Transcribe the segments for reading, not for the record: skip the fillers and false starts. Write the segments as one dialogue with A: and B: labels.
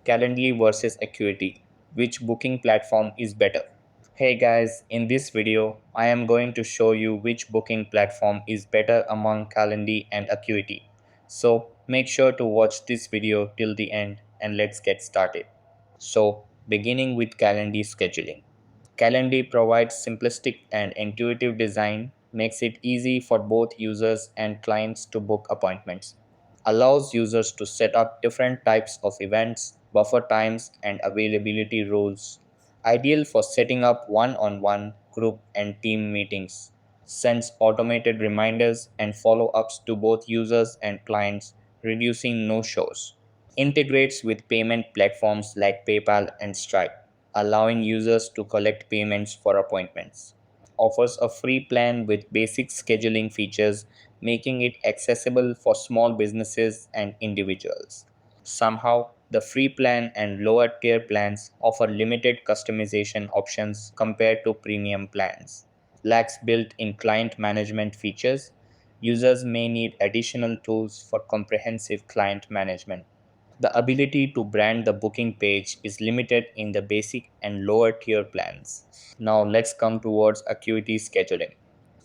A: Calendly versus Acuity. Which booking platform is better? Hey guys, in this video, I am going to show you which booking platform is better among Calendly and Acuity. So make sure to watch this video till the end and let's get started. So beginning with Calendly scheduling. Calendly provides simplistic and intuitive design, makes it easy for both users and clients to book appointments, allows users to set up different types of events, buffer times, and availability rules. Ideal for setting up one on one, group, and team meetings. Sends automated reminders and follow ups to both users and clients, reducing no shows. Integrates with payment platforms like PayPal and Stripe, allowing users to collect payments for appointments. Offers a free plan with basic scheduling features, making it accessible for small businesses and individuals. Somehow, the free plan and lower tier plans offer limited customization options compared to premium plans. Lacks built in client management features. Users may need additional tools for comprehensive client management. The ability to brand the booking page is limited in the basic and lower tier plans. Now let's come towards Acuity scheduling.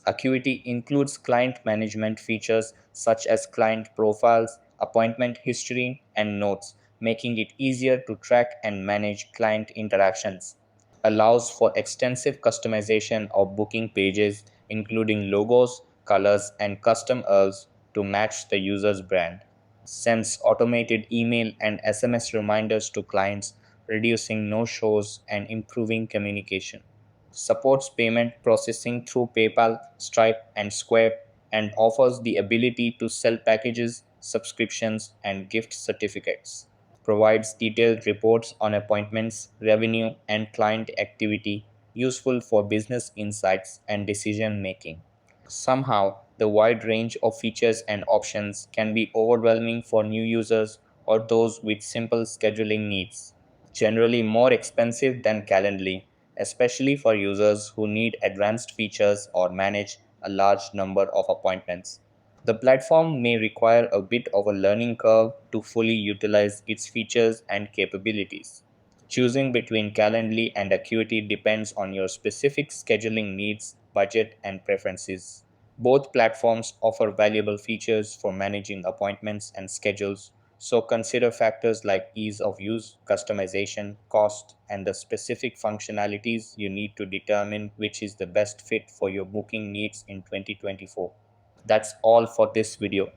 A: Acuity includes client management features such as client profiles, appointment history, and notes, making it easier to track and manage client interactions. Allows for extensive customization of booking pages, including logos, colors, and custom URLs to match the user's brand. Sends automated email and SMS reminders to clients, reducing no shows and improving communication. Supports payment processing through PayPal, Stripe, and Square, and offers the ability to sell packages, subscriptions, and gift certificates. Provides detailed reports on appointments, revenue, and client activity, useful for business insights and decision making. Somehow, the wide range of features and options can be overwhelming for new users or those with simple scheduling needs. Generally more expensive than Calendly, especially for users who need advanced features or manage a large number of appointments. The platform may require a bit of a learning curve to fully utilize its features and capabilities. Choosing between Calendly and Acuity depends on your specific scheduling needs, budget, and preferences. Both platforms offer valuable features for managing appointments and schedules, so consider factors like ease of use, customization, cost, and the specific functionalities you need to determine which is the best fit for your booking needs in 2024. That's all for this video.